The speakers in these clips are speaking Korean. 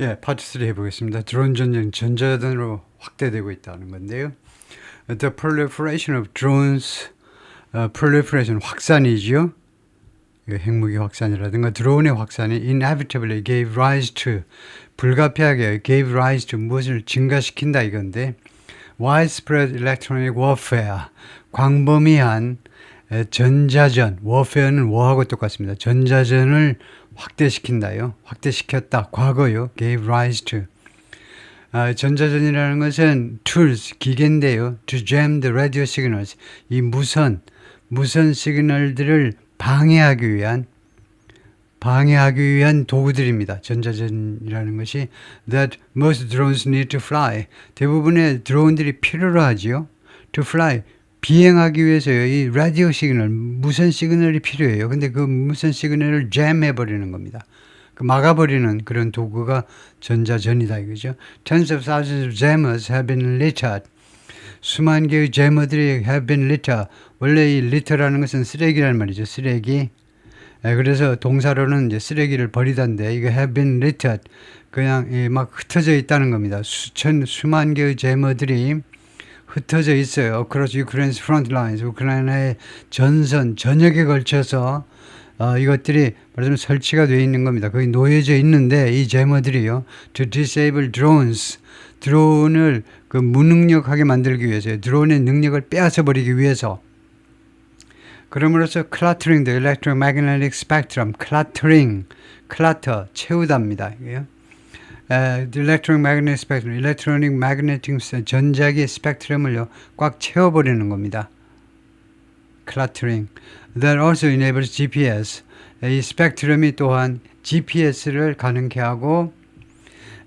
예, 파트 3 해보겠습니다. 드론 전쟁 전자전으로 확대되고 있다는 건데요. The proliferation of drones, proliferation 확산이지요. 핵무기 확산이라든가 드론의 확산이 inevitably gave rise to, 불가피하게 gave rise to 무엇을 증가시킨다 이건데, widespread electronic warfare, 광범위한 전자전, warfare는 war하고 똑같습니다. 전자전을 확대시킨다요. 확대시켰다. 과거요. gave rise to. 전자전이라는 것은 tools, 기계인데요. to jam the radio signals. 이 무선 시그널들을 방해하기 위한 도구들입니다. 전자전이라는 것이 that most drones need to fly. 대부분의 드론들이 필요로 하지요. to fly. 비행하기 위해서요. 이 라디오 시그널, 무선 시그널이 필요해요. 근데 그 무선 시그널을 jam 해버리는 겁니다. 막아버리는 그런 도구가 전자전이다 이거죠. Tens of thousands of jammers have been littered. 수만 개의 제머들이 have been litter. 원래 이 litter라는 것은 쓰레기라는 말이죠. 쓰레기. 그래서 동사로는 이제 쓰레기를 버리던데 이거 have been littered. 그냥 막 흩어져 있다는 겁니다. 수만 개의 제머들이 흩어져 있어요. Across Ukraine's front lines. 우크라이나의 전역에 걸쳐서 이것들이 말하자면 설치가 되어 있는 겁니다. 거기 놓여져 있는데 이 제머들이요. To disable drones. 드론을 무능력하게 만들기 위해서요. 드론의 능력을 빼앗아 버리기 위해서. 그럼으로써 cluttering the electromagnetic spectrum. clutter, 채우답니다. 이게요. The electromagnetic spectrum, electronic magnetic 전자기 스펙트럼을요 꽉 채워버리는 겁니다. cluttering. That also enables GPS. 이 스펙트럼이 또한 GPS를 가능케 하고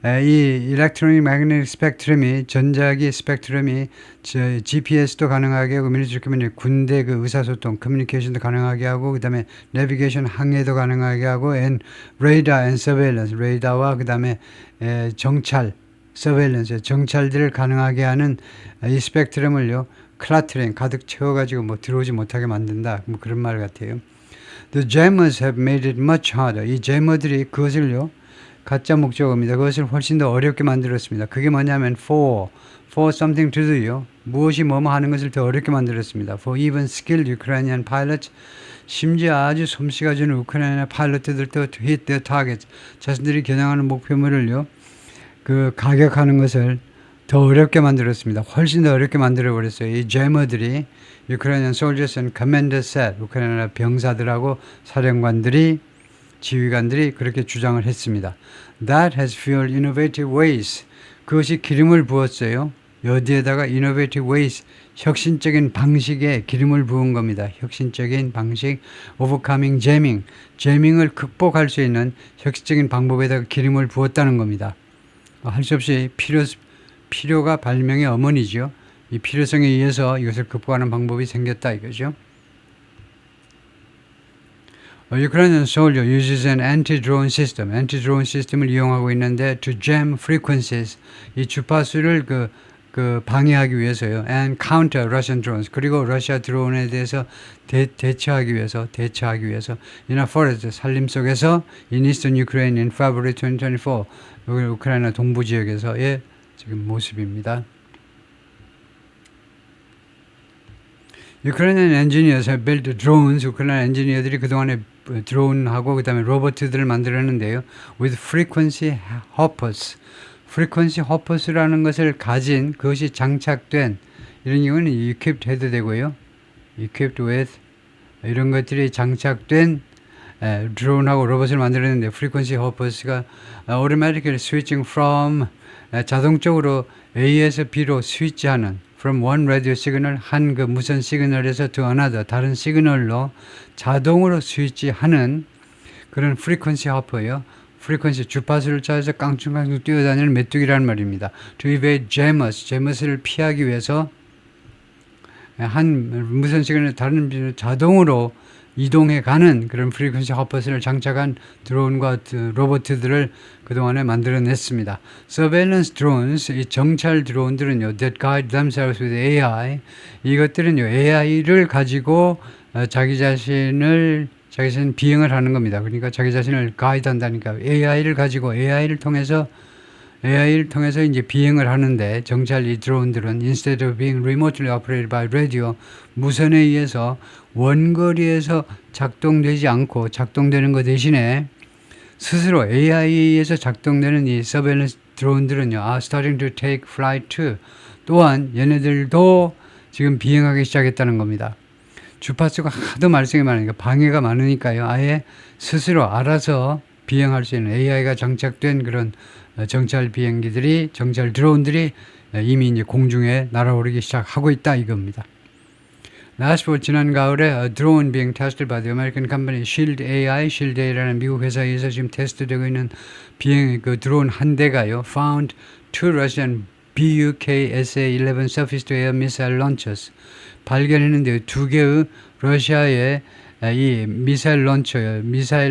이 electronic magnetic spectrum이 전자기 스펙트럼이 GPS도 가능하게 하고 밀리터리 군대 의사소통 커뮤니케이션도 가능하게 하고 그다음에 내비게이션 항해도 가능하게 하고 and radar and surveillance 레이더와 그다음에 정찰 surveillance 정찰들을 가능하게 하는 이 스펙트럼을요 클라터링 가득 채워가지고 들어오지 못하게 만든다 그런 말 같아요. The jammers have made it much harder. 이 제머들이 그것을요 가짜 목적어입니다. 그것을 훨씬 더 어렵게 만들었습니다. 그게 뭐냐면 for something to do요. 무엇이 뭐뭐 하는 것을 더 어렵게 만들었습니다. For even skilled Ukrainian pilots, 심지어 아주 솜씨가 주는 우크라이나 파일럿들도 to hit their targets, 자신들이 겨냥하는 목표물을요, 가격하는 것을 더 어렵게 만들었습니다. 훨씬 더 어렵게 만들어버렸어요. 이 제머들이 Ukrainian soldiers and commanders said, 우크라이나 병사들하고 사령관들이 지휘관들이 그렇게 주장을 했습니다. That has fueled innovative ways. 그것이 기름을 부었어요. 여기에다가 innovative ways, 혁신적인 방식에 기름을 부은 겁니다. 혁신적인 방식, overcoming jamming, jamming을 극복할 수 있는 혁신적인 방법에다가 기름을 부었다는 겁니다. 할 수 없이 필요가 발명의 어머니죠. 이 필요성에 의해서 이것을 극복하는 방법이 생겼다 이거죠. Ukrainian soldier uses an anti-drone system. anti-drone 시스템을 이용하고 있는데 to jam frequencies. 이 주파수를 방해하기 위해서요. and counter Russian drones. 그리고 러시아 드론에 대해서 대처하기 위해서 in a forest 산림 속에서 in eastern Ukraine in February 2024. 여기 우크라이나 동부 지역에서의 지금 모습입니다. Ukrainian engineers have built drones. 우크라이나 엔지니어들이 그동안에 드론하고 그다음에 로봇들을 만들었는데요. With frequency hoppers. frequency hoppers라는 것을 가진 그것이 장착된 이런 경우는 equipped 해도 되고요. equipped with 이런 것들이 장착된 드론하고 로봇을 만들었는데 frequency hoppers가 automatically switching from 자동적으로 A에서 B로 스위치하는 from one radio signal 한 무선 시그널에서 to another 다른 시그널로 자동으로 스위치하는 그런 frequency hopper예요. frequency 주파수를 찾아서 깡충깡충 뛰어다니는 메뚜기라는 말입니다. To evade jammers를 피하기 위해서 한 무선 시그널 다른 자동으로 이동해 가는 그런 프리퀀시 허퍼스를 장착한 드론과 로봇들을 그동안에 만들어냈습니다. Surveillance drones, 이 정찰 드론들은요, that guide themselves with AI, 이것들은요, AI를 가지고 자기 자신을 자기 자신 비행을 하는 겁니다. 그러니까 자기 자신을 가이드 한다니까 AI를 가지고 AI를 통해서 이제 비행을 하는데 정찰 이 드론들은 instead of being remotely operated by radio 무선에 의해서 원거리에서 작동되는 것 대신에 스스로 AI에 의해서 작동되는 이 서베일런스 드론들은요, are starting to take flight too. 또한 얘네들도 지금 비행하기 시작했다는 겁니다. 주파수가 하도 말썽이 많으니까 방해가 많으니까요. 아예 스스로 알아서 비행할 수 있는 AI가 장착된 그런 정찰 드론들이 이미 이제 공중에 날아오르기 시작하고 있다 이겁니다. Last fall 지난 가을에 a drone being tested by the American company Shield AI라는 미국 회사에서 지금 테스트되고 있는 비행 그 드론 한 대가요. found two Russian BUK-SA-11 surface-to-air missile launchers 발견했는데 두 개의 러시아의 이 미사일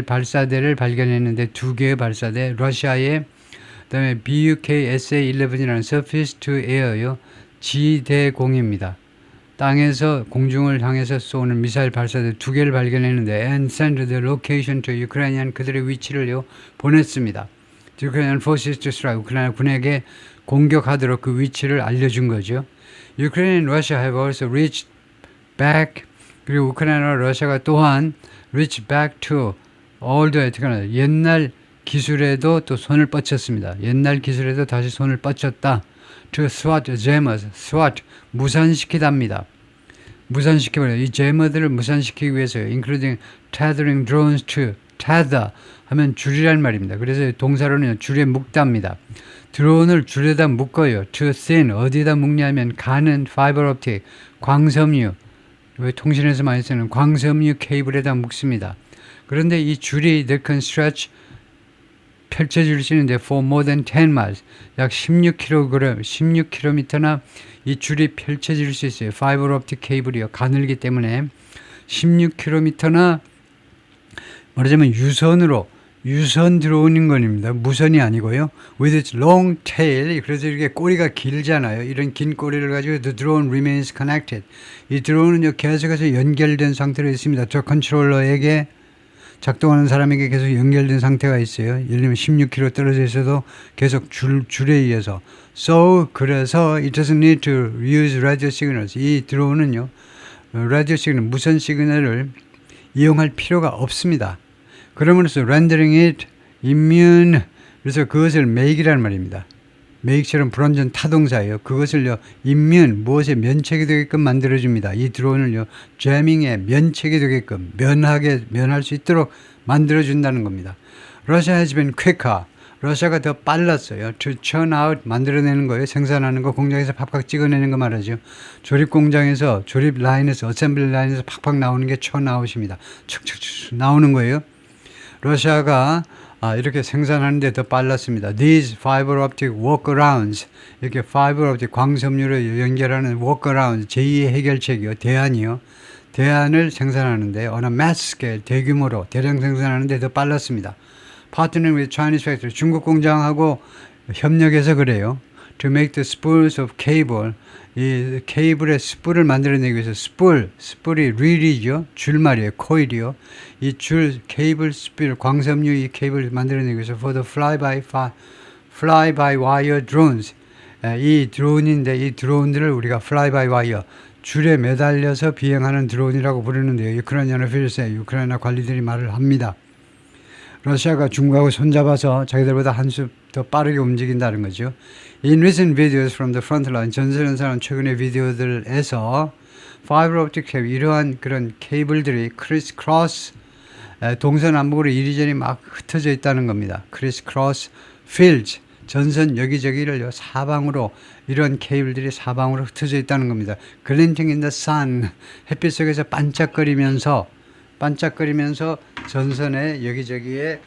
발사대를 발견했는데 두 개의 발사대 러시아의 그다음에 BUK-SA-11이라는 surface-to-air요. 지대공입니다. 땅에서 공중을 향해서 쏘는 미사일 발사대 두 개를 발견했는데 and sent the location to Ukrainian 그들의 위치를요 보냈습니다. Ukrainian forces to strike 우크라이나 군에게 공격하도록 그 위치를 알려준 거죠. Ukraine and Russia have also reached back 그리고 우크라이나와 러시아가 또한 reach back to older 옛날 기술에도 또 손을 뻗쳤습니다. 옛날 기술에도 다시 손을 뻗쳤다. To swat jammers, swat 무산시키답니다. 무산시켜버려요. 이 제머들을 무산시키기 위해서요. Including tethering drones to tether 하면 줄이란 말입니다. 그래서 동사로는 줄에 묶답니다. 드론을 줄에다 묶어요. To thin 어디다 묶냐면 가는 fiber optic 광섬유 왜 통신에서 많이 쓰는 광섬유 케이블에다 묶습니다. 그런데 이 줄이 they can stretch 펼쳐질 수 있는데 for more than 10 miles 약 16km나 이 줄이 펼쳐질 수 있어요. 파이버 옵틱 케이블이요. 가늘기 때문에 16km나 말하자면 유선 드론인 겁니다. 무선이 아니고요. With its long tail 그래서 이렇게 꼬리가 길잖아요. 이런 긴 꼬리를 가지고 the drone remains connected. 이 드론은요 계속해서 연결된 상태로 있습니다. 저 컨트롤러에게 작동하는 사람에게 계속 연결된 상태가 있어요. 예를 들면 16km 떨어져 있어도 계속 줄에 의해서. So, 그래서 it doesn't need to use radio signals. 이 드론은요, 라디오 시그널, 무선 시그널을 이용할 필요가 없습니다. 그러므로써 rendering it immune, 그래서 그것을 make이라는 말입니다. make처럼 불완전 타동사예요. 그것을요, immune, 무엇에 면책이 되게끔 만들어줍니다. 이 드론을요, jamming에 면책이 되게끔, 면할 수 있도록 만들어준다는 겁니다. Russia has been quicker. 러시아가 더 빨랐어요. To churn out, 만들어내는 거예요. 생산하는 거, 공장에서 팍팍 찍어내는 거 말하죠. 조립 공장에서, 조립 라인에서, 어셈블리 라인에서 팍팍 나오는 게 churn out입니다. 축축축 나오는 거예요. 러시아가 이렇게 생산하는데 더 빨랐습니다. These fiber optic workarounds 이렇게 fiber optic 광섬유를 연결하는 workarounds 제2의 해결책이요. 대안을 생산하는데 on a mass scale 대규모로 대량 생산하는데 더 빨랐습니다. Partnering with Chinese factory 중국 공장하고 협력해서 그래요. To make the spools of cable 이 케이블의 스뿔을 만들어내기 위해서 스뿔이 릴이죠. 줄말이에요. 코일이요. 이 줄 케이블 스뿔 광섬유 이 케이블을 만들어내기 위해서 for the fly-by-wire drones 이 드론인데 이 드론들을 우리가 fly-by-wire 줄에 매달려서 비행하는 드론이라고 부르는데요. 우크라이나 관리들이 말을 합니다. 러시아가 중국하고 손잡아서 자기들보다 한 수 더 빠르게 움직인다는 거죠. In recent videos from the front line, 전선연사는 최근의 비디오들에서 fiber optic cable, 이러한 그런 케이블들이 crisscross, 동서남북으로 이리저리 막 흩어져 있다는 겁니다. crisscross fields, 전선 여기저기를 사방으로 이런 케이블들이 사방으로 흩어져 있다는 겁니다. glinting in the sun, 햇빛 속에서 반짝거리면서 전선의 여기저기에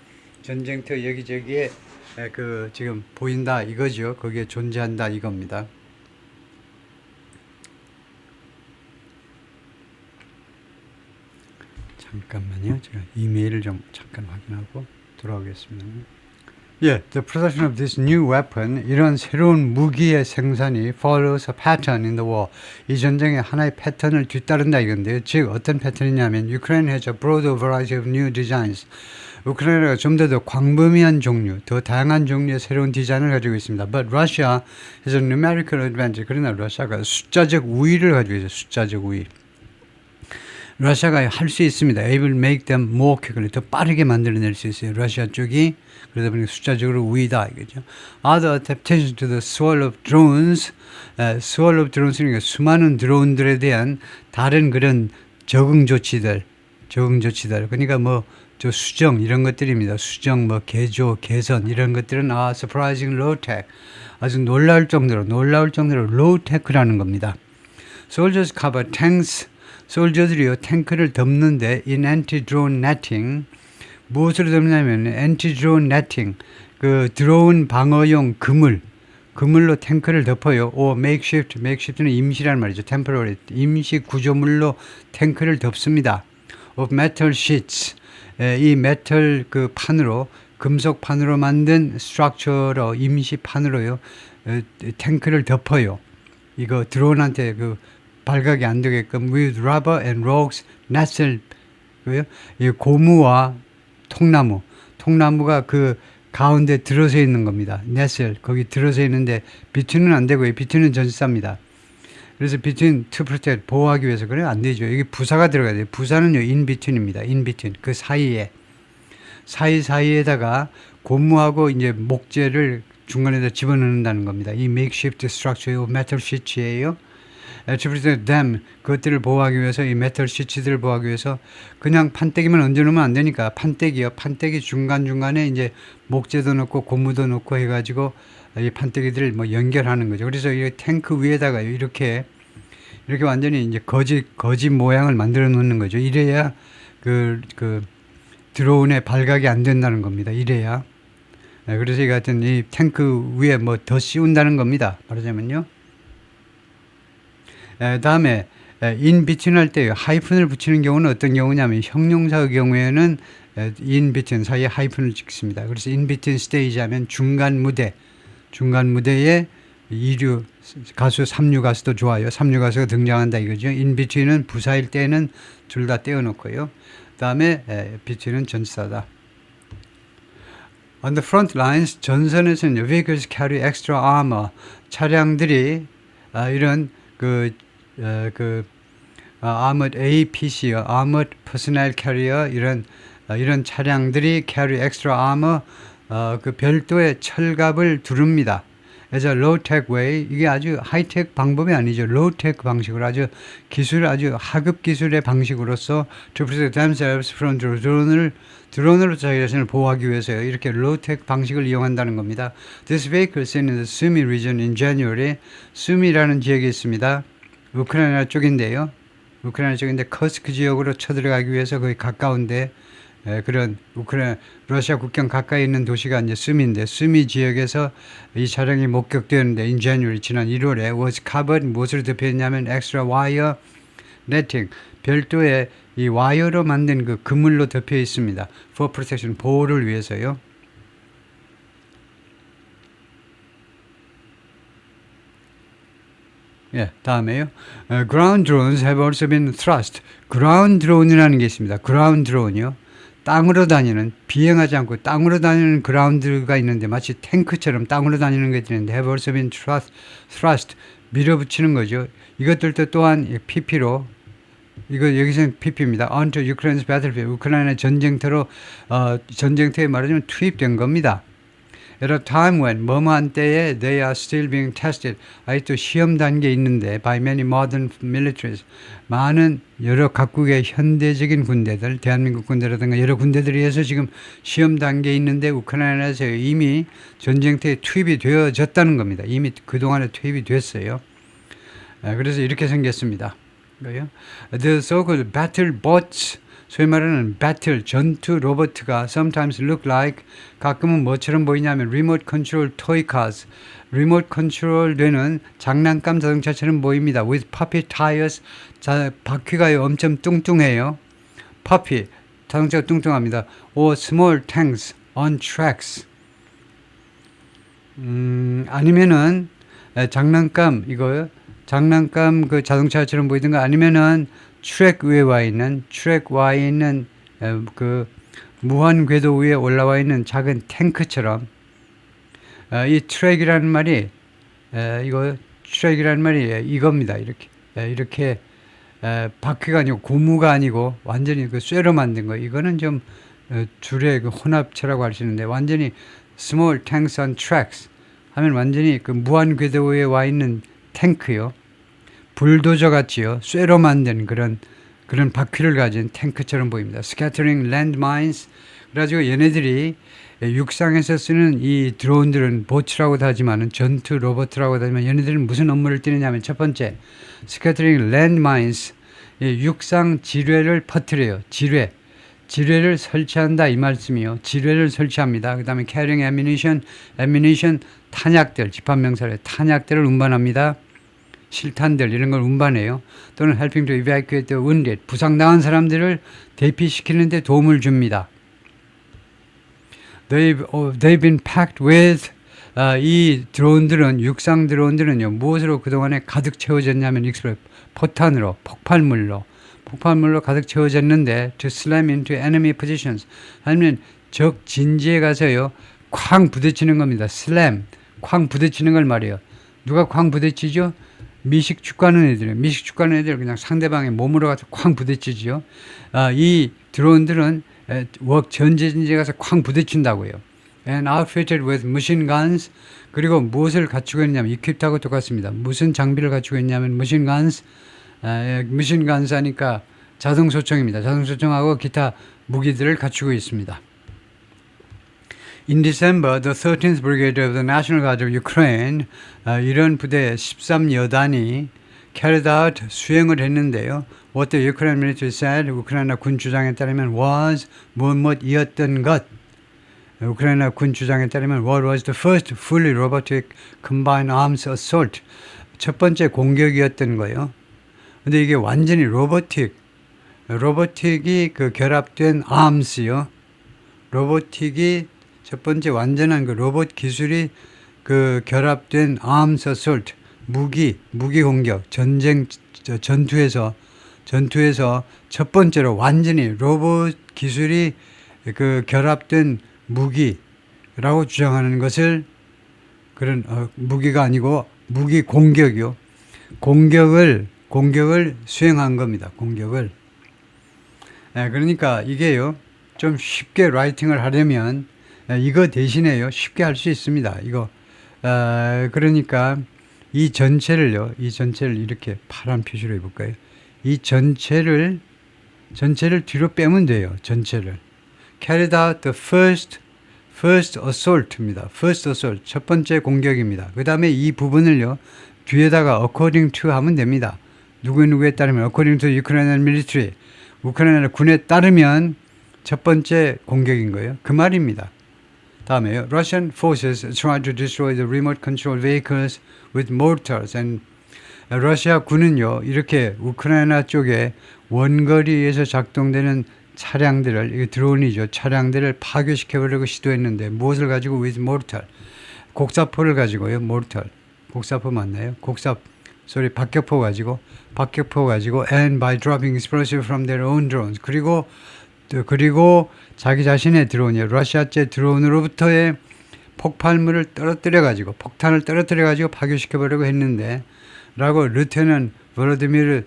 전쟁터 여기저기에 그 지금 보인다 이거죠. 거기에 존재한다 이겁니다. 잠깐만요. 제가 이메일을 좀 잠깐 확인하고 돌아오겠습니다. 예, the production of this new weapon, 이런 새로운 무기의 생산이 follows a pattern in the war. 이 전쟁에 하나의 패턴을 뒤따른다 이건데요. 즉 어떤 패턴이냐면 Ukraine has a broad variety of new designs. 우크라이나가 좀 더 광범위한 종류, 더 다양한 종류의 새로운 디자인을 가지고 있습니다. But Russia has a numerical advantage. 그러나 러시아가 숫자적 우위를 가지고 있어요. 숫자적 우위. 러시아가 할 수 있습니다. Able to make them more quickly. 더 빠르게 만들어낼 수 있어요. 러시아 쪽이. 그러다 보니까 숫자적으로 우위다. 이거죠. Other adaptations to the swirl of drones. swirl of drones는 수많은 드론들에 대한 다른 그런 적응 조치들. 그러니까 뭐, 저 수정 이런 것들입니다. 수정, 뭐 개조, 개선 이런 것들은 surprising low tech. 아주 놀라울 정도로 low tech라는 겁니다. Soldiers cover tanks. 솔저들이요 탱크를 덮는데 in anti-drone netting 무엇으로 덮냐면 anti-drone netting 그 드론 방어용 그물로 탱크를 덮어요. or makeshift는 임시란 말이죠. temporary 임시 구조물로 탱크를 덮습니다. of metal sheets 이 메탈 그 판으로 금속 판으로 만든 스트럭처로 임시 판으로요 탱크를 덮어요. 이거 드론한테 그 발각이 안 되게끔 with rubber and ropes, 낫을 이 고무와 통나무가 그 가운데 들어서 있는 겁니다. 낫을 거기 들어서 있는데 비트는 안 되고요. 비트는 전사입니다. 그래서 between to protect 보호하기 위해서 그래 안 되죠. 여기 부사가 들어가야 돼요. 부사는요 in between입니다. in between 그 사이에다가 고무하고 이제 목재를 중간에다 집어넣는다는 겁니다. 이 makeshift structure metal sheets예요. to protect them 그것들을 보호하기 위해서 이 메탈 시치들을 보호하기 위해서 그냥 판때기만 얹어놓으면 안 되니까 판때기 중간중간에 이제 목재도 넣고 고무도 넣고 해가지고 이 판때기들을 뭐 연결하는 거죠. 그래서 이 탱크 위에다가 이렇게 완전히 이제 거지 모양을 만들어 놓는 거죠. 이래야 그 드론에 발각이 안 된다는 겁니다. 이래야. 그래서 이 같은 이 탱크 위에 뭐 더 씌운다는 겁니다. 말하자면요. 다음에 in between 할 때 하이픈을 붙이는 경우는 어떤 경우냐면 형용사의 경우에는 in between 사이에 하이픈을 찍습니다. 그래서 in between stage 하면 중간 무대에 이류 가수, 삼류 가수도 좋아요. 삼류 가수가 등장한다 이거죠. in between은 부사일 때는 둘 다 떼어놓고요. 다음에 between은 전치사다. On the front lines 전선에서는 vehicles carry extra armor 차량들이 이런 armored APC요, armored personnel carrier 이런 차량들이 carry extra armor 그 별도의 철갑을 두릅니다. as a low-tech way 이게 아주 하이텍 방법이 아니죠. low-tech 방식으로 아주 하급 기술의 방식으로서 to protect themselves from 드론으로 자기 자신을 보호하기 위해서요. 이렇게 low-tech 방식을 이용한다는 겁니다. This vehicle seen in the Sumy region in January. 수미라는 지역이 있습니다. 우크라이나 쪽인데 커스크 지역으로 쳐들어가기 위해서 거의 가까운데 그런 러시아 국경 가까이 있는 도시가 이제 수미인데 수미 지역에서 이 차량이 목격되었는데 in January 지난 1월에 was covered 무엇으로 덮여있냐면 extra wire netting 별도의 이 와이어로 만든 그 그물로 덮여 있습니다. for protection 보호를 위해서요. 예, 다음에요. ground drones have also been thrust. ground drone이라는 게 있습니다. ground drone이요. 땅으로 다니는 비행하지 않고 땅으로 다니는 그라운드가 있는데 마치 탱크처럼 땅으로 다니는 것들이 있는데 have also been thrust 밀어붙이는 거죠. 이것들도 또한 PP로 이거 여기서는 PP입니다. onto Ukraine's battlefield 우크라이나 전쟁터에 말하자면 투입된 겁니다. At a time when 뭐뭐한 때에 they are still being tested 아직도 시험 단계에 있는데 by many modern militaries 많은 여러 각국의 현대적인 군대들 대한민국 군대라든가 여러 군대들에 의해서 지금 시험 단계에 있는데 우크라이나에서 이미 전쟁터에 투입이 되어졌다는 겁니다. 이미 그동안에 투입이 됐어요. 그래서 이렇게 생겼습니다. The so-called battle bots 소위 말하는 배틀, 전투 로봇가 sometimes look like 가끔은 뭐처럼 보이냐면 remote control toy cars 리모트 컨트롤 되는 장난감 자동차처럼 보입니다. with puppy tires 바퀴가 엄청 뚱뚱해요. puppy 자동차가 뚱뚱합니다. or small tanks on tracks 아니면은 장난감 이거 장난감 그 자동차처럼 보이던가 아니면은 트랙 위에 와 있는 그 무한 궤도 위에 올라와 있는 작은 탱크처럼 이 트랙이라는 말이 이거 트랙이라는 말이 이겁니다. 이렇게 바퀴가 아니고 고무가 아니고 완전히 그 쇠로 만든 거. 이거는 좀 둘의 그 혼합체라고 할 수 있는데 완전히 small tanks on tracks 하면 완전히 그 무한 궤도에 와 있는 탱크요. 불도저 같지요. 쇠로 만든 그런 바퀴를 가진 탱크처럼 보입니다. Scattering landmines. 그래가지고 얘네들이 육상에서 쓰는 이 드론들은 보츠라고도 하지만 전투 로봇이라고도 하지만 얘네들은 무슨 업무를 띠느냐면 첫 번째 Scattering landmines. 육상 지뢰를 퍼뜨려요. 지뢰를 설치한다 이 말씀이요. 지뢰를 설치합니다. 그 다음에 carrying ammunition 탄약들, 집합명사래 탄약들을 운반합니다. 실탄들 이런 걸 운반해요. 또는 helping to evacuate the wounded 부상당한 사람들을 대피시키는 데 도움을 줍니다. They've been packed with 이 드론들은 육상 드론들은요 무엇으로 그동안에 가득 채워졌냐면 포탄으로 폭발물로 가득 채워졌는데 to slam into enemy positions 아니면 적 진지에 가서요 쾅 부딪히는 겁니다. slam 쾅 부딪히는 걸 말이에요. 누가 쾅 부딪히죠? 미식축구하는 애들 그냥 상대방의 몸으로 가서 쾅 부딪히죠. 이 드론들은 전진지에 가서 쾅 부딪힌다고요. And outfitted with machine guns 그리고 무엇을 갖추고 있냐면 equip하고 똑같습니다. 무슨 장비를 갖추고 있냐면 machine guns 하니까 자동소총입니다. 자동소총하고 기타 무기들을 갖추고 있습니다. In December, the 13th Brigade of the National Guard of Ukraine 이런 부대 13여단이 carried out 수행을 했는데요. What the Ukraine military said, 우크라이나 군 주장에 따르면 was 무엇이었던 것. 우크라이나 군 주장에 따르면 what was the first fully robotic combined arms assault. 첫 번째 공격이었던 거예요. 근데 이게 완전히 로보틱이 그 결합된 arms요. 로보틱이 첫 번째 완전한 그 로봇 기술이 그 결합된 arms assault 무기 공격 전투에서 첫 번째로 완전히 로봇 기술이 그 결합된 무기라고 주장하는 것을 그런 무기가 아니고 무기 공격이요. 공격을 수행한 겁니다. 공격을. 그러니까 이게요. 좀 쉽게 라이팅을 하려면 이거 대신에요. 쉽게 할 수 있습니다. 이거 그러니까 이 전체를 이렇게 파란 표시로 해볼까요? 이 전체를 뒤로 빼면 돼요. 전체를. Carried out the first assault입니다. First assault 첫 번째 공격입니다. 그 다음에 이 부분을요. 뒤에다가 according to 하면 됩니다. 누구에 따르면 according to Ukrainian military 우크라이나 군에 따르면 첫 번째 공격인 거예요. 그 말입니다. 다음에요. Russian forces tried to destroy the remote control vehicles with mortars and 러시아 군은요. 이렇게 우크라이나 쪽에 원거리에서 작동되는 차량들을 이게 드론이죠. 차량들을 파괴시켜보려고 시도했는데 무엇을 가지고 with mortar 곡사포를 가지고요. mortar 곡사포 맞나요? 박격포 가지고 and by dropping explosive from their own drones 그리고 자기 자신의 드론이요. 러시아제 드론으로부터의 폭탄을 떨어뜨려 가지고 파괴시켜 보려고 했는데 라고 르테넌 볼로디미르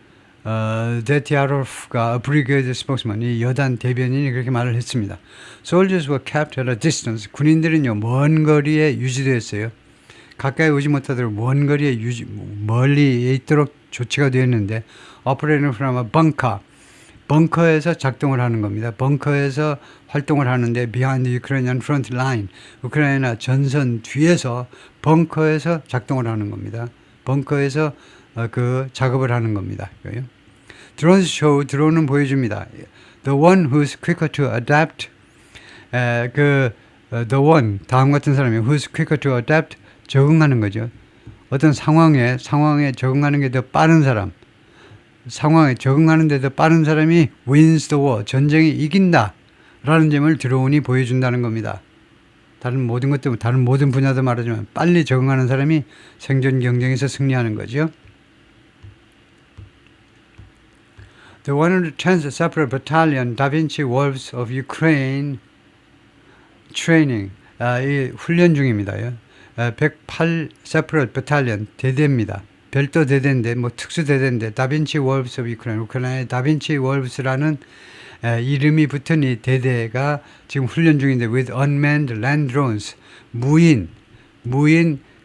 데티아로프가 브리게이드 스포크스맨 이 여단 대변인이 그렇게 말을 했습니다. Soldiers were kept at a distance. 군인들은요 먼 거리에 유지되었어요. 가까이 오지 못하도록 먼 거리에 멀리 있도록 조치가 되었는데 operating from a bunker 벙커에서 작동을 하는 겁니다. 벙커에서 활동을 하는데 behind the Ukrainian front line 우크라이나 전선 뒤에서 벙커에서 작동을 하는 겁니다. 벙커에서 그 작업을 하는 겁니다. 드론은 보여줍니다. The one who's quicker to adapt the one 다음 같은 사람이 who's quicker to adapt 적응하는 거죠. 어떤 상황에 적응하는 게 더 빠른 사람 상황에 적응하는 데 더 빠른 사람이 wins the war 전쟁이 이긴다 라는 점을 드론이 보여준다는 겁니다. 다른 모든 것도 다른 모든 분야도 말하지만 빨리 적응하는 사람이 생존 경쟁에서 승리하는 거죠. The 110th Separate Battalion Da Vinci Wolves of Ukraine Training 이 훈련 중입니다. 108 Separate Battalion 대대입니다. 별도 대대인데 뭐 특수 대대인데 다빈치 월브스 오브 우크라이나 우크라이나의 다빈치 월브스라는 이름이 붙은 이 대대가 지금 훈련 중인데 with unmanned land drones 무인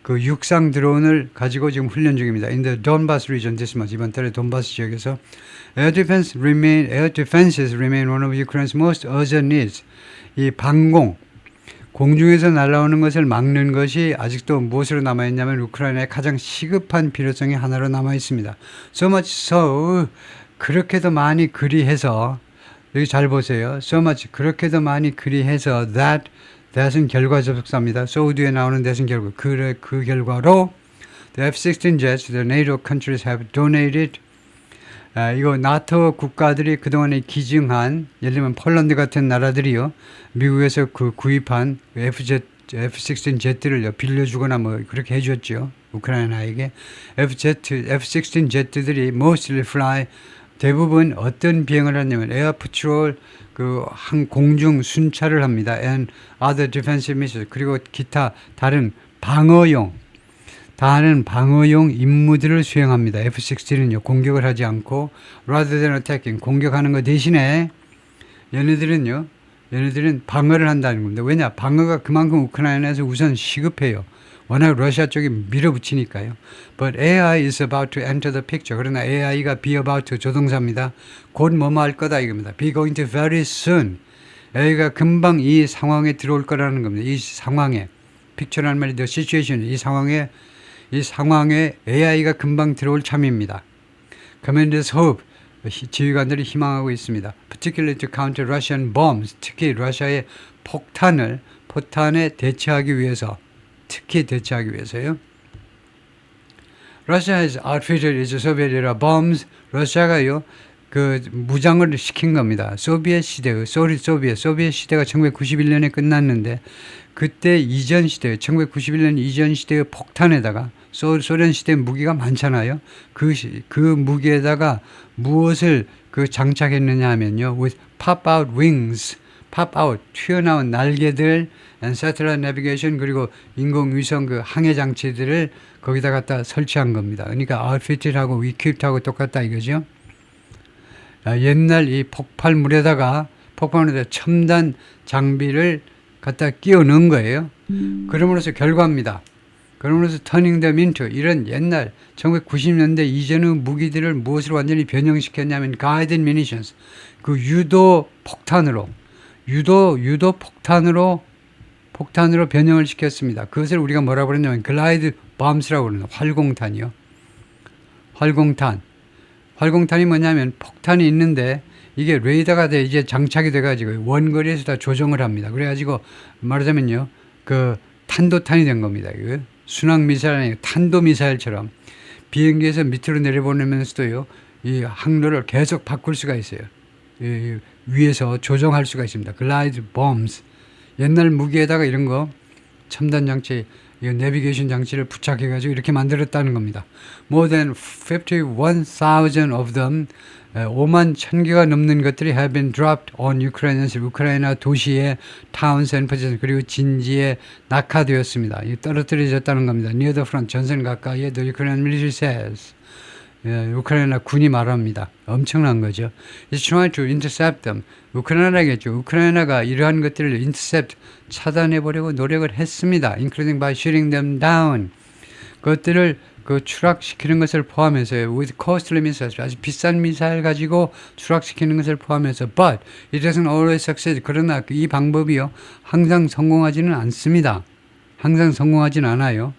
그 육상 드론을 가지고 지금 훈련 중입니다. In the Donbas region this month 이번 달에 돈바스 지역에서 air defenses remain one of Ukraine's most urgent needs. 이 방공 공중에서 날아오는 것을 막는 것이 아직도 무엇으로 남아있냐면 우크라이나의 가장 시급한 필요성이 하나로 남아있습니다. So much so 그렇게도 많이 그리해서 여기 잘 보세요. So much 그렇게도 많이 그리해서 that은 결과 접속사입니다. so 뒤에 나오는 that은 결과 그 결과로 the F-16 jets the NATO countries have donated 이거 나토 국가들이 그동안에 기증한 예를 들면 폴란드 같은 나라들이요 미국에서 그 구입한 F-16 제트를 빌려주거나 뭐 그렇게 해줬죠 우크라이나에게 F-16 제트들이 mostly fly 대부분 어떤 비행을 하냐면 에어 패트롤 그 공중 순찰을 합니다. and other defensive missions 그리고 기타 다른 방어용 임무들을 수행합니다. F-16은요 공격을 하지 않고 rather than attacking 공격하는 것 대신에 얘네들은 방어를 한다는 겁니다. 왜냐 방어가 그만큼 우크라이나에서 우선 시급해요. 워낙 러시아 쪽이 밀어붙이니까요. But AI is about to enter the picture. 그러나 AI가 be about to 조동사입니다. 곧 뭐뭐 할 거다 이겁니다. Be going to very soon. AI가 금방 이 상황에 들어올 거라는 겁니다. 이 상황에 picture라는 말이 the situation 이 상황에 AI가 금방 들어올 참입니다. Commanders hope 지휘관들이 희망하고 있습니다. Particularly to counter Russian bombs 특히 러시아의 포탄에 대처하기 위해서요. Russia has outfitted its Soviet era bombs. 러시아가요 그 무장을 시킨 겁니다. 소비에트 시대가 1991년에 끝났는데 그때 이전 시대 1991년 이전 시대의 폭탄에다가 소련 시대 무기가 많잖아요. 그 무기에다가 무엇을 그 장착했느냐 하면요. with pop out wings, pop out 튀어나온 날개들 and satellite navigation 그리고 인공위성 그 항해 장치들을 거기다 갖다 설치한 겁니다. 그러니까 outfited하고 equipped하고 똑같다 이거죠. 옛날 이 폭발물에다가 첨단 장비를 갖다 끼워 넣은 거예요. 그럼으로써 결과입니다. 그러면서 turning them into 이런 옛날 1990년대 이전의 무기들을 무엇으로 완전히 변형시켰냐면 guided munitions 그 유도 폭탄으로 변형을 시켰습니다. 그것을 우리가 뭐라고 그러냐면 glide bombs라고 그러는 활공탄이요. 활공탄이 뭐냐면 폭탄이 있는데 이게 레이더가 이제 장착이 돼가지고 원거리에서 다 조정을 합니다. 그래가지고 말하자면요 그 탄도탄이 된 겁니다. 이거 순항 미사일 아니고 탄도 미사일처럼 비행기에서 밑으로 내려보내면서도요 이 항로를 계속 바꿀 수가 있어요. 위에서 조정할 수가 있습니다. 글라이드 봄스 옛날 무기에다가 이런 거 첨단 장치 내비게이션 장치를 부착해 가지고 이렇게 만들었다는 겁니다. More than 51,000 of them 5만 1,000개가 넘는 것들이 have been dropped on Ukrainians 우크라이나 도시의 towns and positions 그리고 진지에 낙하되었습니다. 떨어뜨려졌다는 겁니다. Near the front 전선 가까이에 the Ukrainian military says 우크라이나 군이 말합니다. 엄청난 거죠. It's trying to intercept them. 우크라이나겠죠. 우크라이나가 이러한 것들을 intercept, 차단해보려고 노력을 했습니다. Including by shooting them down. 그것들을 그 추락시키는 것을 포함해서 with costly missiles, 아주 비싼 미사일 가지고 추락시키는 것을 포함해서 but it doesn't always succeed. 그러나 이 방법이요. 항상 성공하지는 않습니다. 항상 성공하지는 않아요.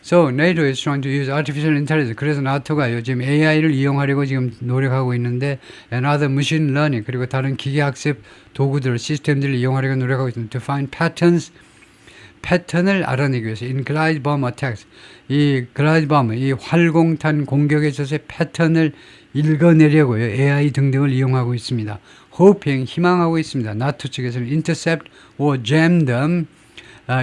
So NATO is trying to use artificial intelligence. 그래서 나토가 요즘 AI를 이용하려고 지금 노력하고 있는데 and other machine learning 그리고 다른 기계학습 도구들, 시스템들을 이용하려고 노력하고 있습니다. To find patterns, 패턴을 알아내기 위해서 in glide bomb attacks. 이 glide bomb, 이 활공탄 공격에 있어서의 패턴을 읽어내려고요. AI 등등을 이용하고 있습니다. hoping, 희망하고 있습니다. 나토 측에서는 intercept or jam them.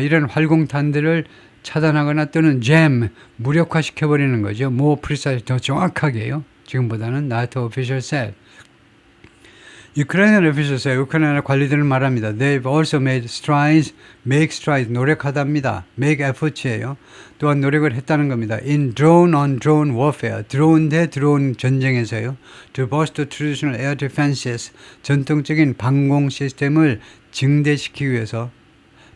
이런 활공탄들을 차단하거나 또는 jam, 무력화시켜버리는 거죠. more precise, 더 정확하게요. 지금보다는 NATO official said. Ukrainian officials say 우크라이나 관리들은 말합니다. They've also made strides, make strides, 노력하답니다. make efforts예요. 또한 노력을 했다는 겁니다. In drone on drone warfare, 드론 대 드론 전쟁에서요. To bolster traditional air defenses, 전통적인 방공 시스템을 증대시키기 위해서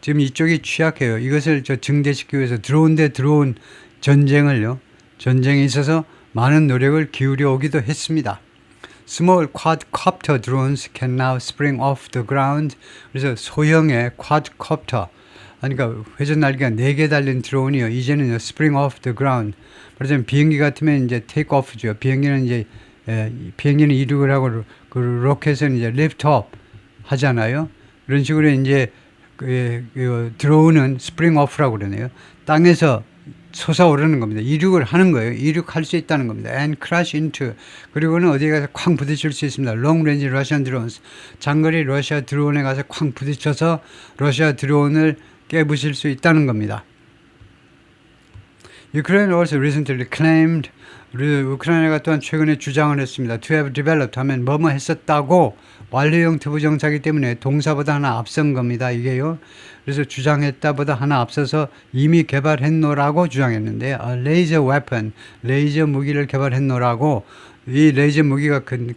지금 이쪽이 취약해요. 이것을 증대시키기 위해서 드론 대 드론 전쟁에 있어서 많은 노력을 기울여 오기도 했습니다. Small quadcopter drones can now spring off the ground. 그래서 소형의 quadcopter, 그러니까 회전 날개가 4개 달린 드론이요. 이제는 spring off the ground. 말하자면 비행기 같으면 이제 take off죠. 비행기는 이륙을 하고 그 로켓은 이제 lift up 하잖아요. 그런 식으로 이제 그 드론은 spring off라고 그러네요. 땅에서 솟아오르는 겁니다. 이륙을 하는 거예요. 이륙할 수 있다는 겁니다. And crash into. 그리고는 어디에 가서 쾅 부딪힐 수 있습니다. Long range Russian drones. 장거리 러시아 드론에 가서 쾅 부딪혀서 러시아 드론을 깨부실 수 있다는 겁니다. Ukraine also recently claimed. 우크라이나가 또한 최근에 주장을 했습니다. To have developed 하면 뭐뭐 했었다고 완료형 투부정사기 때문에 동사보다 하나 앞선 겁니다. 이게요. 그래서 주장했다보다 하나 앞서서 이미 개발했노라고 주장했는데 laser weapon, 레이저 무기를 개발했노라고 이 레이저 무기가 큰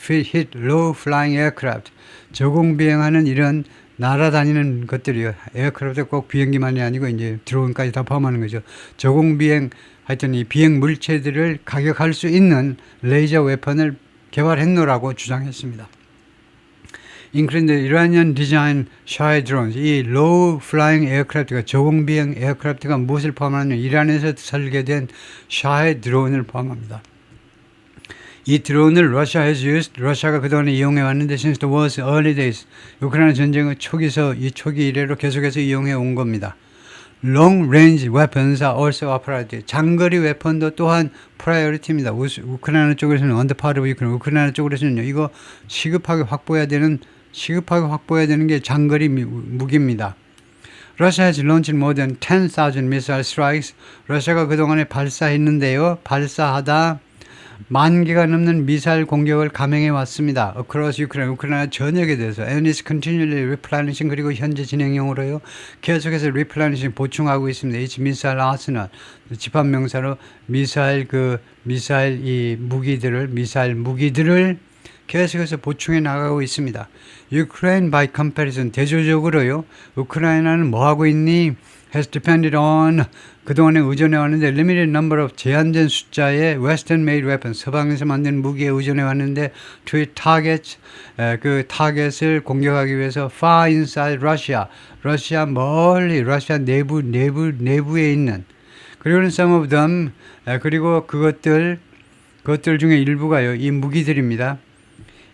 hit low flying aircraft, 저공비행하는 이런 날아다니는 것들이요. 에어크래프트 꼭 비행기만이 아니고 이제 드론까지 다 포함하는 거죠. 저공비행 하여튼 이 비행 물체들을 가격할 수 있는 레이저 웨펀을 개발했노라고 주장했습니다. Including the Iranian design Shahed drones. 이 low flying aircraft가 저공비행 에어크래프트가 무엇을 포함하느냐? 이란에서 설계된 Shahed 드론을 포함합니다. 이 드론을 러시아가 그동안에 이용해 왔는데 since the war's early days, 우크라이나 전쟁의 이 초기 이래로 계속해서 이용해 온 겁니다. Long range weapons are also a priority. 장거리 웨펀도 또한 프라이어리티입니다. 우크라이나 쪽에서는 on the part of Ukraine, 우크라이나 쪽으로서는요. 이거 시급하게 확보해야 되는 게 장거리 무기입니다. Russia has launched more than 10,000 missile strikes. 러시아가 그동안에 발사했는데요. 발사하다 10,000개가 넘는 미사일 공격을 감행해 왔습니다. Across Ukraine, 우크라이나 전역에 대해서 and is continually replenishing. 그리고 현재 진행형으로요. 계속해서 replenishing 보충하고 있습니다. 이 미사일 아스널, 집합명사로 미사일 무기들을 계속해서 보충해 나가고 있습니다. Ukraine by comparison, 대조적으로요. 우크라이나는 뭐 하고 있니? has depended on, 그동안에 의존해 왔는데 limited number of, 제한된 숫자의 western made weapons, 서방에서 만든 무기에 의존해 왔는데 to hit targets, 그 타겟을 공격하기 위해서 far inside Russia, 러시아 멀리, 러시아 내부에 있는, 그리고는 some of them, 그리고 그것들 중에 일부가요, 이 무기들입니다.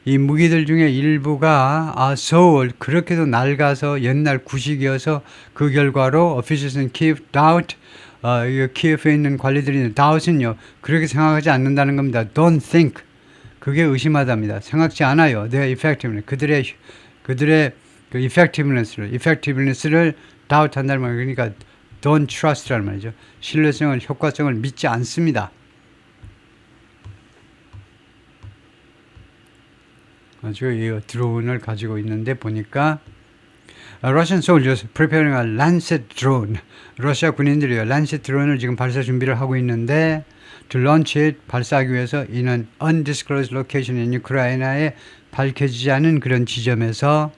이 무기들 중에 일부가 서울 그렇게도 낡아서 옛날 구식이어서 그 결과로 officials in Kiev doubt, 키예프에 있는 관리들이 doubt은요 그렇게 생각하지 않는다는 겁니다. Don't think, 그게 의심하답니다. 생각지 않아요. Their effectiveness, 그들의 그 effectiveness를 doubt한다는 말이에요. 그러니까 don't trust라는 말이죠. 신뢰성을, 효과성을 믿지 않습니다. 아주 이 드론을 가지고 있는데 보니까 Russian soldiers preparing a Lancet drone. 러시아 군인들이요. Lancet 드론을 지금 발사 준비를 하고 있는데 to launch it, 발사하기 위해서 이는 undisclosed location in 우크라이나에 밝혀지지 않은 그런 지점에서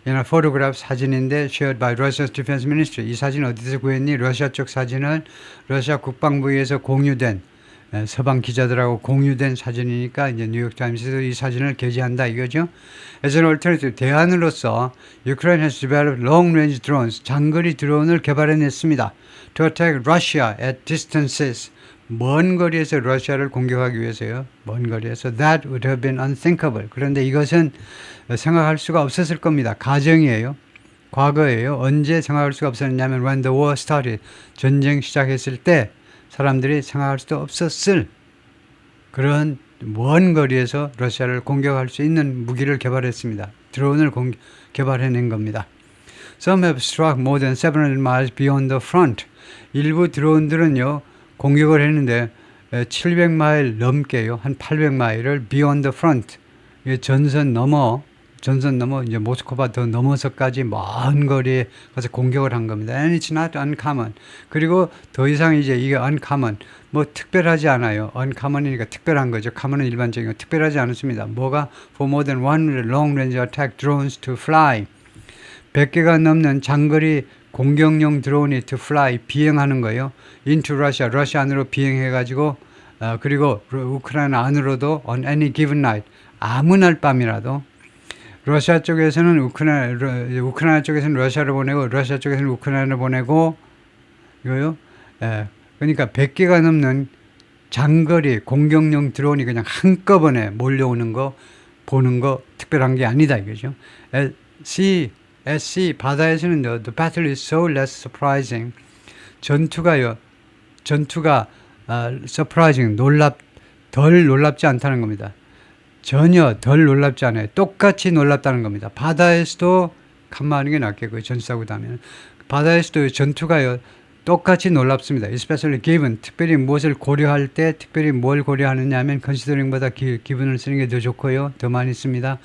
in a photograph, 사진인데 shared by Russia's defense ministry. 이 사진 어디서 구했니? 러시아 쪽 사진을 러시아 국방부에서 공유된, 서방 기자들하고 공유된 사진이니까 이제 뉴욕타임스에서 이 사진을 게재한다 이거죠. As an alternative, 대안으로서 Ukraine has developed long-range drones, 장거리 드론을 개발해냈습니다. To attack Russia at distances, 먼 거리에서 러시아를 공격하기 위해서요. 먼 거리에서. That would have been unthinkable. 그런데 이것은 생각할 수가 없었을 겁니다. 가정이에요. 과거예요. 언제 생각할 수가 없었냐면 when the war started, 전쟁 시작했을 때 사람들이 생각할 수도 없었을 그런 먼 거리에서 러시아를 공격할 수 있는 무기를 개발했습니다. 드론을 개발해낸 겁니다. Some have struck more than 700 miles beyond the front. 일부 드론들은요, 공격을 했는데 700마일 넘게요, 한 800마일을 beyond the front, 전선 넘어 이제 모스크바 더 넘어서까지 먼 거리에 가서 공격을 한 겁니다. And it's not uncommon. 그리고 더 이상 이제 이게 uncommon, 뭐 특별하지 않아요. uncommon이니까 특별한 거죠. common은 일반적인 거, 특별하지 않습니다. 뭐가 for more than 100 long-range attack drones to fly. 100개가 넘는 장거리 공격용 드론이 to fly, 비행하는 거예요. into Russia, 러시아 안으로 비행해가지고 그리고 우크라이나 안으로도 on any given night, 아무 날 밤이라도 러시아 쪽에서는 우크라이나 쪽에서는 러시아를 보내고 러시아 쪽에서는 우크라이나를 보내고 이거요. 그러니까 100개가 넘는 장거리 공격용 드론이 그냥 한꺼번에 몰려오는 거 보는 거 특별한 게 아니다 이거죠. SC 바다에서는 the battle is so less surprising. 전투가 surprising, 덜 놀랍지 않다는 겁니다. 전혀 덜 놀랍지 않아요. 똑같이 놀랍다는 겁니다. 바다에서도 간마하는 게 낫겠고요. 전투사고도 하면 바다에서도 전투가요 똑같이 놀랍습니다. Especially given, 특별히 무엇을 고려할 때, 특별히 뭘 고려하느냐 하면 considering보다 기분을 쓰는 게 더 좋고요. 더 많이 씁니다.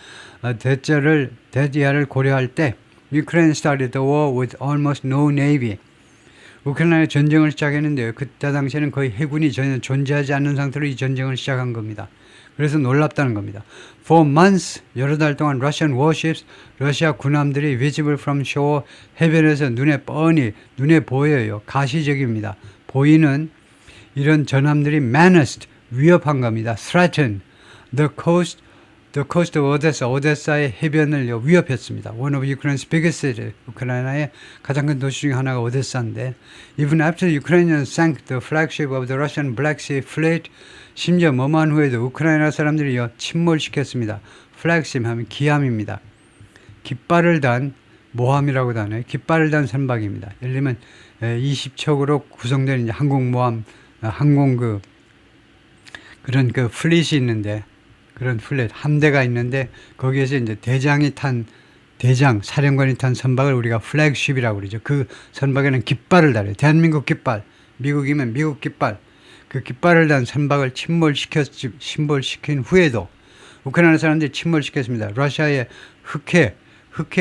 대지하를 고려할 때 Ukraine started the war with almost no navy. 우크라이나의 전쟁을 시작했는데요. 그때 당시에는 거의 해군이 전혀 존재하지 않는 상태로 이 전쟁을 시작한 겁니다. 그래서 놀랍다는 겁니다. For months, 여러 달 동안 Russian warships, 러시아 군함들이 visible from shore, 해변에서 눈에 보여요. 가시적입니다. 보이는 이런 전함들이 menaced, 위협한 겁니다. threaten the coast of Odessa, 오데사의 해변을 위협했습니다. One of Ukraine's biggest cities, 우크라이나의 가장 큰 도시 중에 하나가 오데사인데, even after Ukrainians sank the flagship of the Russian Black Sea Fleet, 심지어 머무한 후에도 우크라이나 사람들이 침몰시켰습니다. flagship 하면 기함입니다. 깃발을 단 모함이라고도 하네요. 깃발을 단 선박입니다. 예를 들면 20척으로 구성된 이제 항공 그런 플릿이 있는데, 그런 플랫 함대가 있는데 거기에서 이제 사령관이 탄 선박을 우리가 플래그십이라고 그러죠. 그 선박에는 깃발을 달아요. 대한민국 깃발, 미국이면 미국 깃발. 그 깃발을 단 선박을 침몰시킨 후에도 우크라이나 사람들이 침몰시켰습니다. 러시아의 흑해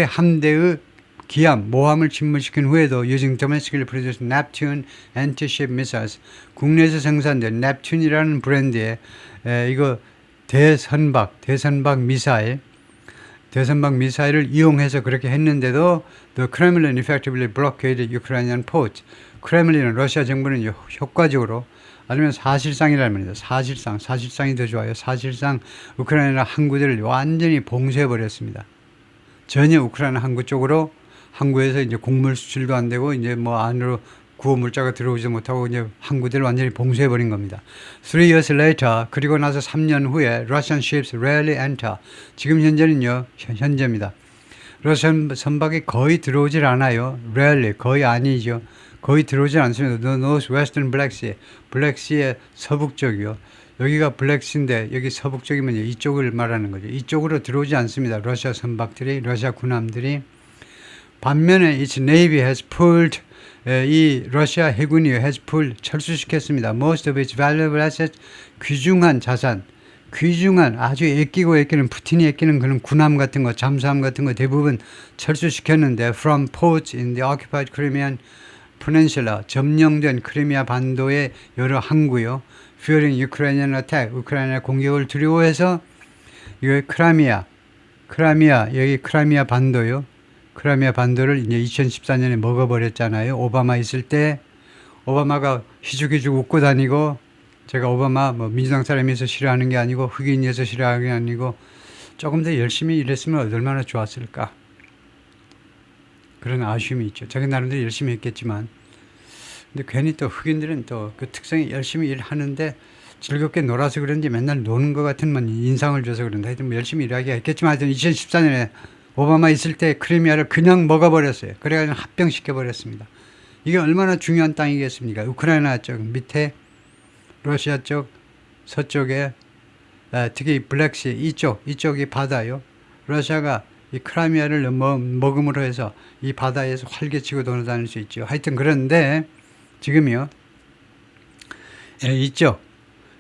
함대의 기함, 모함을 침몰시킨 후에도 using domestically produced Neptune anti-ship missiles, 국내에서 생산된 넵튠이라는 브랜드의 이거 대선박 미사일을 이용해서 그렇게 했는데도 the Kremlin effectively blockaded Ukrainian ports. 크렘린은 러시아 정부는 효과적으로, 아니면 사실상이라는 말입니다. 사실상이 더 좋아요. 사실상 우크라이나 항구들을 완전히 봉쇄해버렸습니다. 전혀 우크라이나 항구에서 이제 곡물 수출도 안 되고 이제 뭐 안으로 구호 물자가 들어오지 못하고 이제 항구들을 완전히 봉쇄해버린 겁니다. 3 years later, 그리고 나서 3년 후에 Russian ships rarely enter. 지금 현재입니다. 러시안 선박이 거의 들어오질 않아요. rarely, 거의 아니죠. 거의 들어오질 않습니다. The northwestern Black Sea, 블랙시의 서북쪽이요. 여기가 블랙시인데 여기 서북쪽이면 이쪽을 말하는 거죠. 이쪽으로 들어오지 않습니다. 러시아 선박들이, 러시아 군함들이. 반면에 its navy has pulled, 이 러시아 해군이 has pulled, 철수시켰습니다. Most of its valuable assets, 귀중한 자산, 아주 애끼는 푸틴이 애끼는 그런 군함 같은 거, 잠수함 같은 거 대부분 철수시켰는데 from ports in the occupied Crimean Peninsula, 점령된 크리미아 반도의 여러 항구요. fearing Ukrainian attack, 우크라이나 공격을 두려워해서 이거 크라미아, 여기 크라미아 반도요. 크라미아 반도를 이제 2014년에 먹어버렸잖아요. 오바마 있을 때 오바마가 희죽희죽 웃고 다니고, 제가 오바마 민주당 사람이어서 싫어하는 게 아니고 흑인이어서 싫어하는 게 아니고 조금 더 열심히 일했으면 얼마나 좋았을까, 그런 아쉬움이 있죠. 자기 나름대로 열심히 했겠지만, 근데 괜히 또 흑인들은 또 그 특성이 열심히 일하는데 즐겁게 놀아서 그런지 맨날 노는 것 같은 인상을 줘서 그런다. 하여튼 열심히 일하게 했겠지만, 하여튼 2014년에 오바마 있을 때 크리미아를 그냥 먹어버렸어요. 그래가지고 합병시켜버렸습니다. 이게 얼마나 중요한 땅이겠습니까? 우크라이나 쪽 밑에, 러시아 쪽 서쪽에, 특히 블랙시 이쪽이 바다요. 러시아가 이 크라이미아를 먹음으로 해서 이 바다에서 활개치고 돌아다닐 수 있죠. 하여튼 그런데 지금요, 이쪽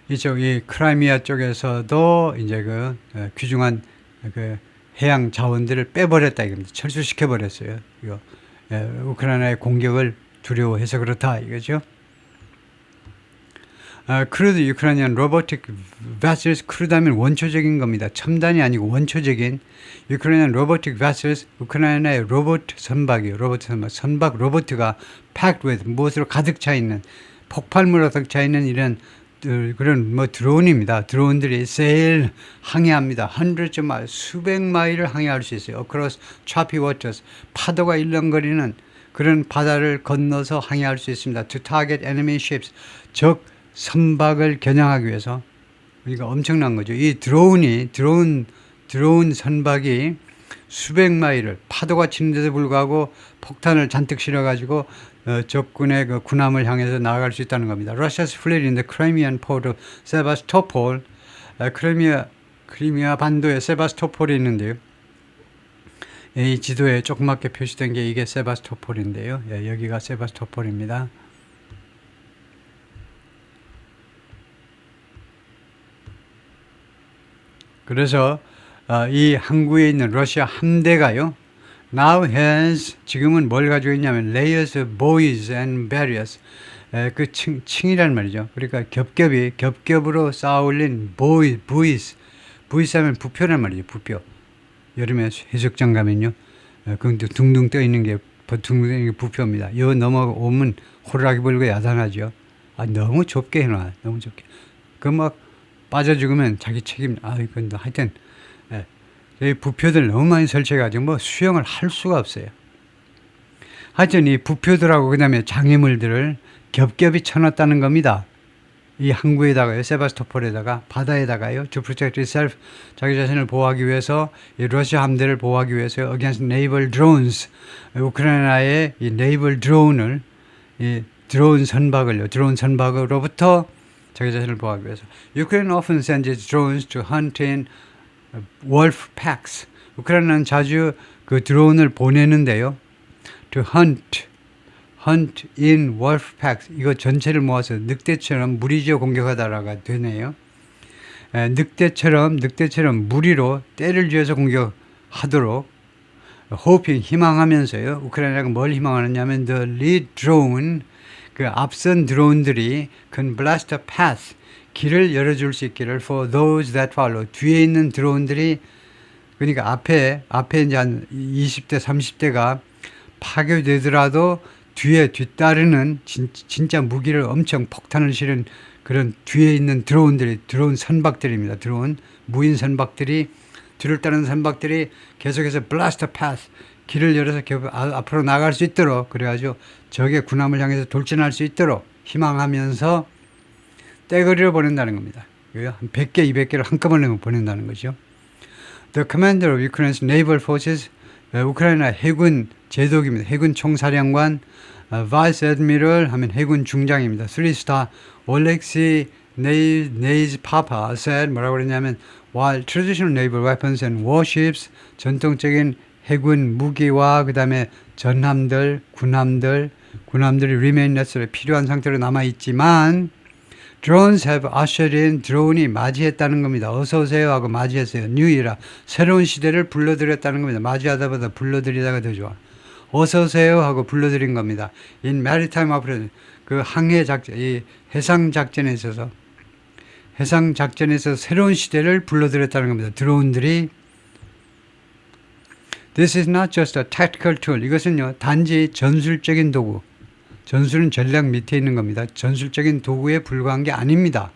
이 크라이미아 쪽에서도 이제 그 귀중한 그 해양 자원들을 빼버렸다 이겁니다. 철수시켜 버렸어요. 이거 우크라이나의 공격을 두려워해서 그렇다 이거죠. 크루드 유크라이니안 로보틱 베슬스, 크루드하면 원초적인 겁니다. 첨단이 아니고 원초적인 유크라이니안 로보틱 베슬스, 우크라이나의 로봇 선박이요. 선박 로보트가 packed with 무엇으로 가득 차 있는, 폭발물로 가득 차 있는 이런 그런 드론입니다. 드론들이 sail 항해합니다. hundreds of miles, 수백 마일을 항해할 수 있어요. across choppy waters, 파도가 일렁거리는 그런 바다를 건너서 항해할 수 있습니다. to target enemy ships, 적 선박을 겨냥하기 위해서. 그러니까 엄청난 거죠. 이 드론 선박이 수백 마일을 파도가 치는데도 불구하고 폭탄을 잔뜩 실어가지고 적군의 그 군함을 향해서 나아갈 수 있다는 겁니다. Russia's fleet in the Crimean port of Sevastopol, 크리미아 반도에 세바스토폴이 있는데요. 이 지도에 조그맣게 표시된 게 이게 세바스토폴인데요. 여기가 세바스토폴입니다. 그래서 이 항구에 있는 러시아 함대가요, now has, 지금은 뭘 가지고 있냐면 layers of buoys and barriers, 그 층이란 말이죠. 그러니까 겹겹으로 쌓아 올린 buoys 하면 부표란 말이죠. 부표. 여름에 해수욕장 가면요, 그 둥둥 떠 있는 게 부표입니다. 여 넘어오면 호루라기 불고 야단하죠. 너무 좁게 해놔. 너무 좁게. 그 막 빠져 죽으면 자기 책임. 이건 하여튼 이 부표들 너무 많이 설치해가지고 수영을 할 수가 없어요. 하여튼 이 부표들하고 그다음에 장애물들을 겹겹이 쳐놨다는 겁니다. 이 항구에다가요, 세바스토폴에다가, 바다에다가요, to protect itself, 자기 자신을 보호하기 위해서, 이 러시아 함대를 보호하기 위해서 against naval drones, 우크라이나의 이 naval drone을, 이 드론 선박으로부터 자기 자신을 보호하기 위해서. Ukraine often sends its drones to hunt in wolf packs. 우크라이나는 자주 그 드론을 보내는데요, to hunt in wolf packs. 이거 전체를 모아서 늑대처럼 무리지어 공격하다라가 되네요. 늑대처럼 무리로 떼를 쥐어서 공격하도록 hoping, 희망하면서요. 우크라이나가 뭘 희망하느냐면 the lead drone, 그 앞선 드론들이 can blast a path, 길을 열어줄 수 있기를 for those that follow. 뒤에 있는 드론들이, 그러니까 앞에 이제 한 20대, 30대가 파괴되더라도 뒤따르는 진짜 무기를 엄청 폭탄을 실은 그런 뒤에 있는 드론 선박들입니다. 무인 선박들이, 뒤를 따르는 선박들이 계속해서 blast a path, 길을 열어서 앞으로 나갈 수 있도록, 그래가지고 적의 군함을 향해서 돌진할 수 있도록 희망하면서 떼거리로 보낸다는 겁니다. 한 100개, 200개를 한꺼번에 보낸다는 거죠. The commander of Ukraine's naval forces, 우크라이나 해군 제독입니다. 해군 총사령관, Vice Admiral 하면 해군 중장입니다. 3-star Oleksiy Neyzpapa said, 뭐라고 그랬냐면, while traditional naval weapons and warships, 전통적인 해군 무기와 그 다음에 전함들, 군함들이 remain necessary, 필요한 상태로 남아있지만, drones have ushered in, 드론이 맞이했다는 겁니다. 어서 오세요 하고 맞이했어요. new era, 새로운 시대를 불러들였다는 겁니다. 맞이하다보다 불러들이다가 더 좋아. 어서 오세요 하고 불러들인 겁니다. in maritime operation, 그 항해 작전, 이 해상 작전에 있어서 새로운 시대를 불러들였다는 겁니다. 드론들이. This is not just a tactical tool. 이것은요, 단지 전술적인 도구. 전술은 전략 밑에 있는 겁니다. 전술적인 도구에 불과한 게 아닙니다.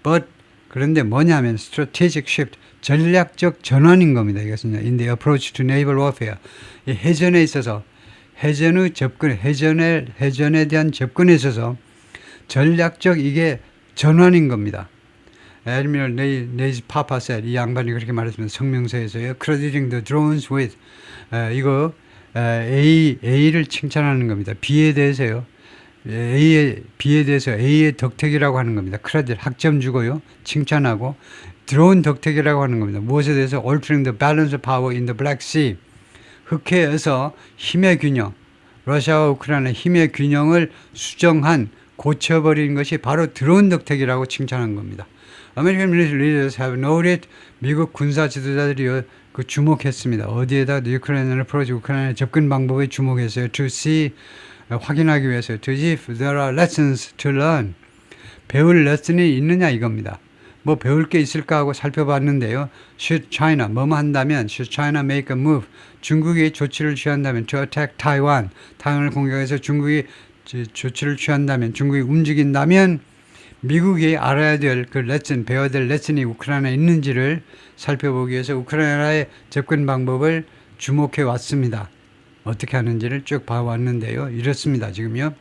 But, 그런데 뭐냐면 strategic shift, 전략적 전환인 겁니다. 이것은요, in the approach to naval warfare. 이 해전에 있어서, 해전에 대한 접근에 있어서 전략적 이게 전환인 겁니다. Admiral Neyzpapa said, 이 양반이 그렇게 말했습니다. 성명서에서요. Crediting the drones with, 이거 A를 칭찬하는 겁니다. B에 대해서요. B에 대해서 A의 덕택이라고 하는 겁니다. 크레딧, 학점 주고요. 칭찬하고 드론 덕택이라고 하는 겁니다. 무엇에 대해서? Altering the balance of power in the Black Sea. 흑해에서 힘의 균형, 러시아와 우크라이나의 힘의 균형을 수정한 고쳐버린 것이 바로 드론 덕택이라고 칭찬한 겁니다. American military leaders have noted 미국 군사 지도자들이 그 주목했습니다. 어디에다 우크라이나를 풀어주고 우크라이나 접근 방법에 주목했어요. To see 확인하기 위해서 to see if there are lessons to learn. 배울 레슨이 있느냐 이겁니다. 뭐 배울 게 있을까 하고 살펴봤는데요. Should China 뭐뭐 한다면 Should China make a move. 중국이 조치를 취한다면 to attack Taiwan. 타이완을 공격해서 중국이 조치를 취한다면 중국이 움직인다면 미국이 알아야 될 그 레슨, 배워야 될 레슨이 우크라이나에 있는지를 살펴보기 위해서 우크라이나의 접근 방법을 주목해 왔습니다. 어떻게 하는지를 쭉 봐왔는데요. 이렇습니다. 지금요.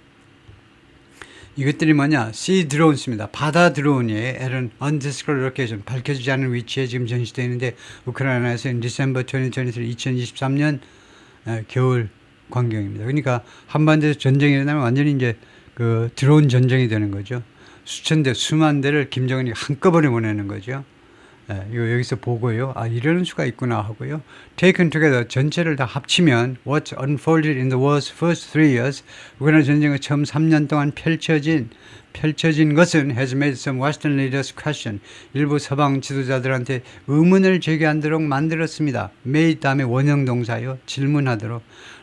이것들이 뭐냐? Sea Drones입니다. 바다 드론이에요. At undisclosed location. 밝혀지지 않은 위치에 지금 전시되어 있는데 우크라이나에서 December 2023년 겨울 광경입니다. 그러니까 한반도에서 전쟁이 일어나면 완전히 이제 그 드론 전쟁이 되는 거죠. 수천 대, 수만 대를 김정은이 한꺼번에 보내는 거죠. 이거 여기서 보고요. 아, 이러는 수가 있구나 하고요. Taken together, 전체를 다 합치면 What unfolded in the war's first 3 years, 우크라이나 전쟁의 처음 3년 동안 펼쳐진 것은 has made some Western leaders question. 일부 서방 지도자들한테 의문을 제기하도록 만들었습니다. made 다음에 원형 동사요. 질문하도록.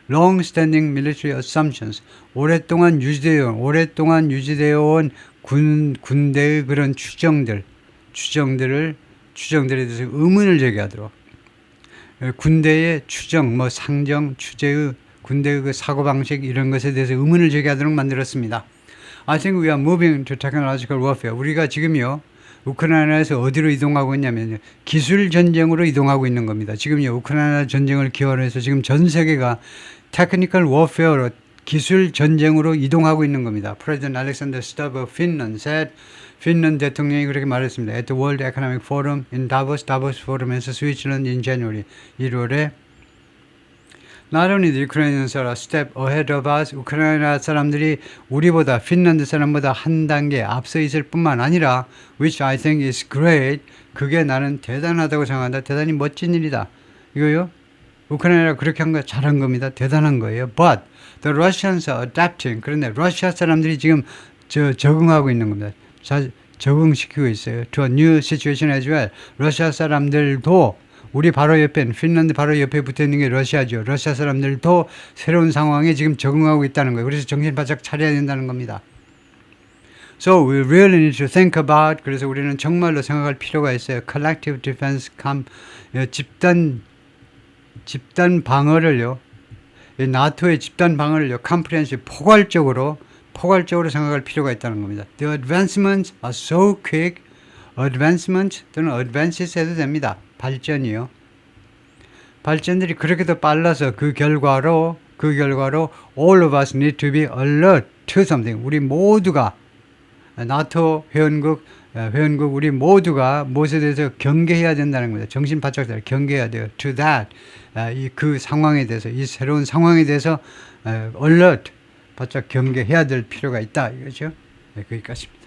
long-standing military assumptions. 오랫동안 유지되어 온 군대의 그런 추정들에 대해서 의문을 제기하도록. 군대의 추정, 뭐 상정, 추제의 군대의 그 사고방식 이런 것에 대해서 의문을 제기하도록 만들었습니다. I think we are moving to technological warfare. 우리가 지금요, 우크라이나에서 어디로 이동하고 있냐면 기술 전쟁으로 이동하고 있는 겁니다. 지금요, 우크라이나 전쟁을 기원으로 해서 지금 전 세계가 테크니컬 워페어로 기술 전쟁으로 이동하고 있는 겁니다. President Alexander Stubb of Finland said, 핀란드 대통령이 그렇게 말했습니다. At the World Economic Forum in Davos 포럼에서 스위스랜드 in January 1월에 Not only the Ukrainians are a step ahead of us, 우크라이나 사람들이 우리보다 핀란드 사람보다 한 단계 앞서 있을 뿐만 아니라 which I think is great, 그게 나는 대단하다고 생각한다. 대단히 멋진 일이다. 이거요. 우크라이나가 그렇게 한 거 잘한 겁니다. 대단한 거예요. But the Russians are adapting. 그런데 러시아 사람들이 지금 적응하고 있는 겁니다. 적응시키고 있어요. To a new situation as well. 러시아 사람들도 우리 바로 옆에 핀란드 바로 옆에 붙어 있는 게 러시아죠. 러시아 사람들도 새로운 상황에 지금 적응하고 있다는 거예요. 그래서 정신 바짝 차려야 된다는 겁니다. So we really need to think about. 그래서 우리는 정말로 생각할 필요가 있어요. Collective defense 집단 방어를요. 나토의 집단 방어를요. comprehensive 포괄적으로 생각할 필요가 있다는 겁니다. The advancements are so quick. advancement 또는 advances 해도 됩니다. 발전이요. 발전들이 그렇게도 빨라서 그 결과로 all of us need to be alert to something. 우리 모두가 나토 회원국 우리 모두가 무엇에 대해서 경계해야 된다는 겁니다. 정신 바짝 차려 경계해야 돼요. To that. 그 상황에 대해서 이 새로운 상황에 대해서 alert 바짝 경계해야 될 필요가 있다 이거죠. 네, 거기까지입니다.